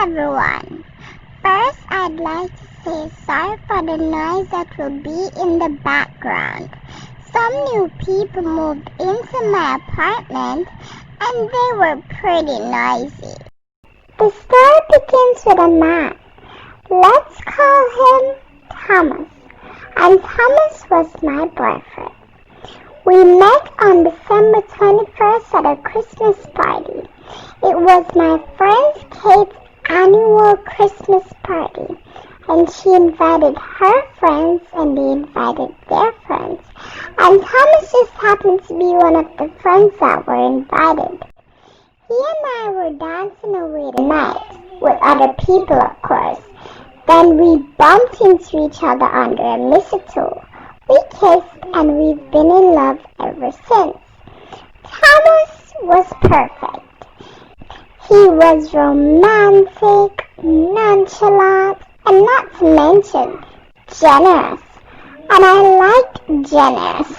everyone. First, I'd like to say sorry for the noise that will be in the background. Some new people moved into my apartment and they were pretty noisy. The story begins with a man. Let's call him Thomas. And Thomas was my boyfriend. We met on December 21st at a Christmas party. It was my friend Kate's annual Christmas party, and she invited her friends and they invited their friends. And Thomas just happened to be one of the friends that were invited. He and I were dancing away the night, with other people of course. Then we bumped into each other under a mistletoe. We kissed and we've been in love ever since. Thomas was perfect. He was romantic, nonchalant, and not to mention generous. And I liked generous.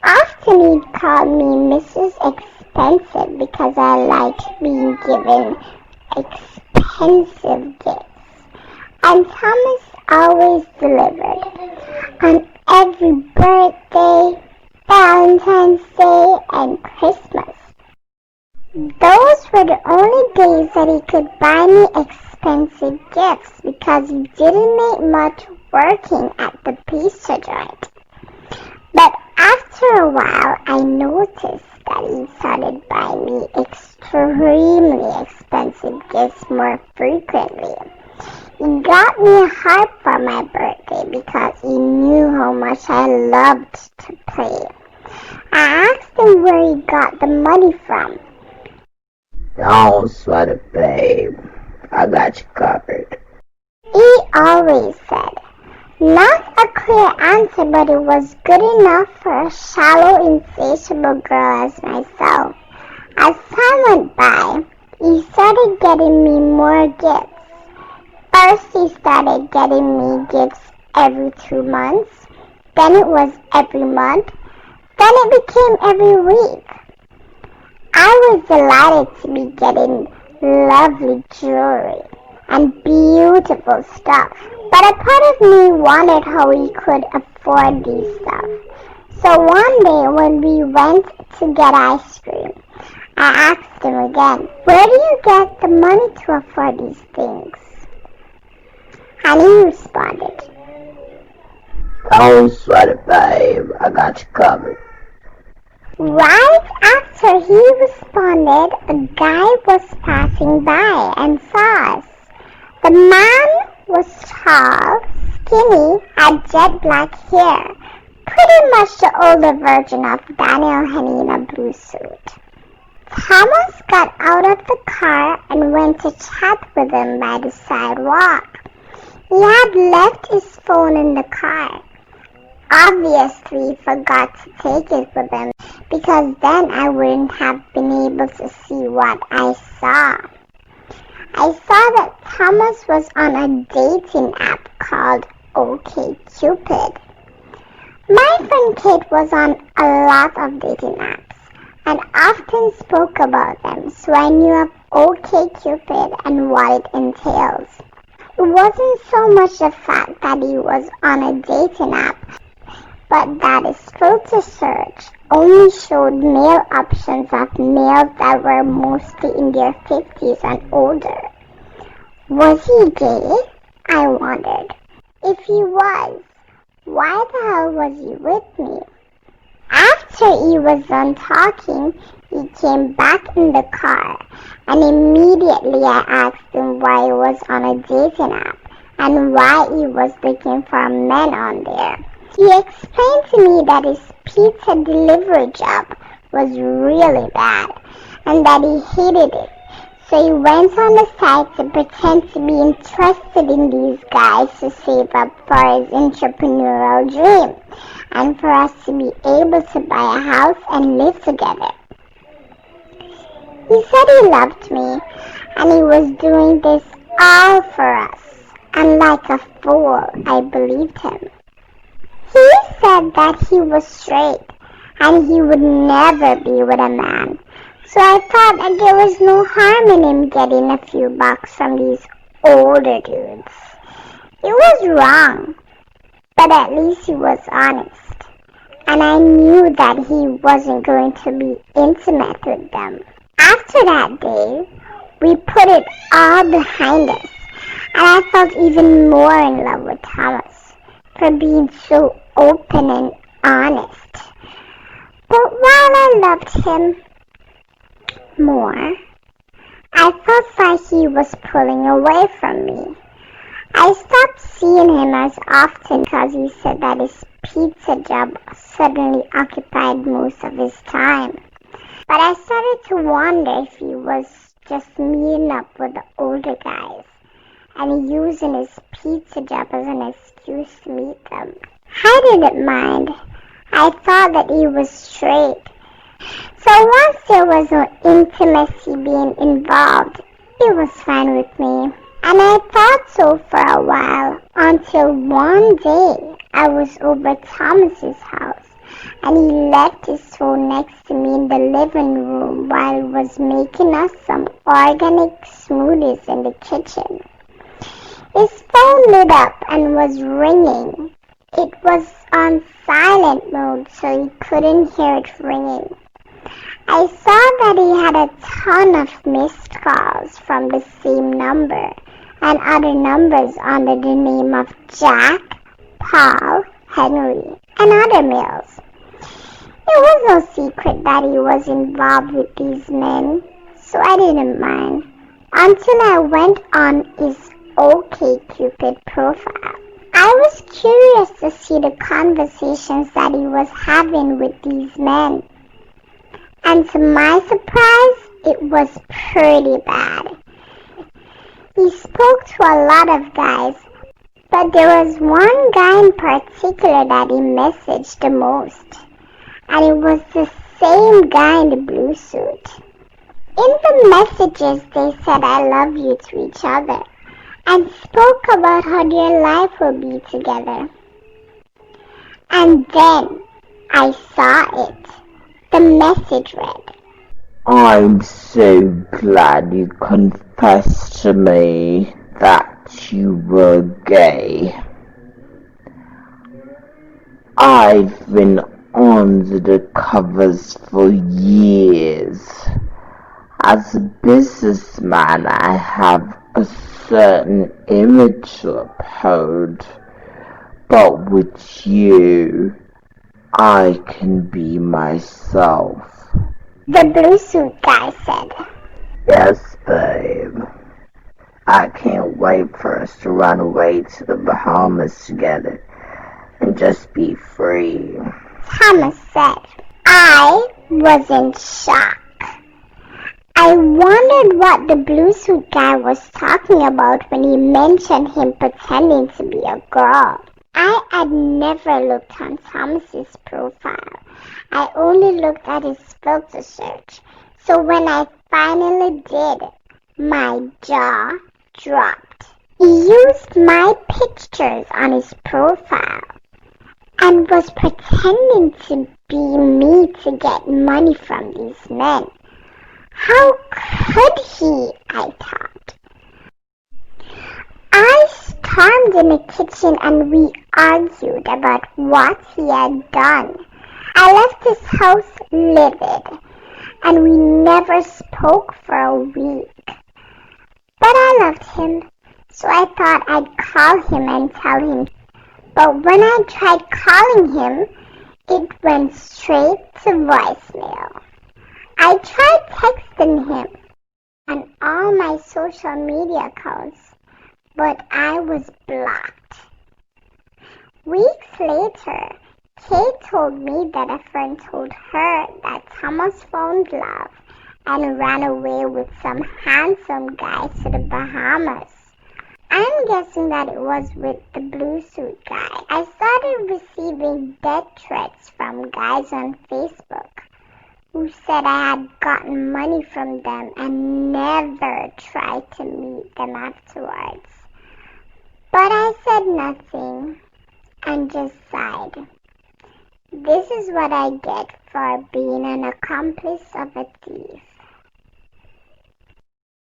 Often he'd call me Mrs. Expensive because I liked being given expensive gifts. And Thomas always delivered. On every birthday, Valentine's Day, and Christmas. Those were the only days that he could buy me expensive gifts because he didn't make much working at the pizza joint. But after a while, I noticed that he started buying me extremely expensive gifts more frequently. He got me a harp for my birthday because he knew how much I loved to play. I asked him where he got the money from. Don't sweat it, babe. I got you covered. He always said. Not a clear answer, but it was good enough for a shallow, insatiable girl as myself. As time went by, he started getting me more gifts. First, he started getting me gifts every 2 months. Then it was every month. Then it became every week. I was delighted to be getting lovely jewelry and beautiful stuff. But a part of me wondered how he could afford these stuff. So one day when we went to get ice cream, I asked him again, where do you get the money to afford these things? And he responded, Don't sweat it, babe. I got you covered. Right after he responded, a guy was passing by and saw us. The man was tall, skinny, had jet black hair, pretty much the older version of Daniel Henney in a blue suit. Thomas got out of the car and went to chat with him by the sidewalk. He had left his phone in the car. Obviously, he forgot to take it with him because then I wouldn't have been able to see what I saw. I saw that Thomas was on a dating app called Okcupid. My friend Kate was on a lot of dating apps and often spoke about them, so I knew of Okcupid and what it entails. It wasn't so much the fact that he was on a dating app, but that his filter search only showed male options of males that were mostly in their 50s and older. Was he gay? I wondered. If he was, why the hell was he with me? After he was done talking, he came back in the car, and immediately I asked him why he was on a dating app and why he was looking for men on there. He explained to me that his pizza delivery job was really bad and that he hated it. So he went on the site to pretend to be interested in these guys to save up for his entrepreneurial dream and for us to be able to buy a house and live together. He said he loved me and he was doing this all for us. And like a fool, I believed him. He said that he was straight and he would never be with a man. So So I thought that there was no harm in him getting a few bucks from these older dudes. He was wrong, but at least he was honest. And I knew that he wasn't going to be intimate with them. After that day, we put it all behind us, and I felt even more in love with Thomas for being so open and honest. But while I loved him more, I felt like he was pulling away from me. I stopped seeing him as often because he said that his pizza job suddenly occupied most of his time. But I started to wonder if he was just meeting up with the older guys and using his pizza job as an excuse to meet them. I didn't mind. I thought that he was straight. So once there was no intimacy being involved, it was fine with me. And I thought so for a while, until one day I was over Thomas's house and he left his phone next to me in the living room while he was making us some organic smoothies in the kitchen. His phone lit up and was ringing. It was on silent mode, so he couldn't hear it ringing. I saw that he had a ton of missed calls from the same number and other numbers under the name of Jack, Paul, Henry, and other males. It was no secret that he was involved with these men, so I didn't mind until I went on his Okcupid profile. I was curious to see the conversations that he was having with these men. And to my surprise, it was pretty bad. He spoke to a lot of guys, but there was one guy in particular that he messaged the most. And it was the same guy in the blue suit. In the messages, they said I love you to each other and spoke about how their life will be together. And then I saw it. The message read, I'm so glad you confessed to me that you were gay. I've been under the covers for years. As a businessman, I have a certain image to uphold, but with you, I can be myself. the blue suit guy said. Yes, babe. I can't wait for us to run away to the Bahamas together and just be free. Thomas said. I was in shock. I wondered what the blue suit guy was talking about when he mentioned him pretending to be a girl. I had never looked on Thomas's profile. I only looked at his filter search. So when I finally did, my jaw dropped. He used my pictures on his profile and was pretending to be me to get money from these men. How could he, I thought. I stormed in the kitchen and we argued about what he had done. I left his house livid and we never spoke for a week. But I loved him, so I thought I'd call him and tell him. But when I tried calling him, it went straight to voicemail. I tried texting him on all my social media accounts, but I was blocked. Weeks later, Kate told me that a friend told her that Thomas found love and ran away with some handsome guy to the Bahamas. I'm guessing that it was with the blue suit guy. I started receiving death threats from guys on Facebook who said I had gotten money from them and never tried to meet them afterwards. But I said nothing and just sighed. This is what I get for being an accomplice of a thief.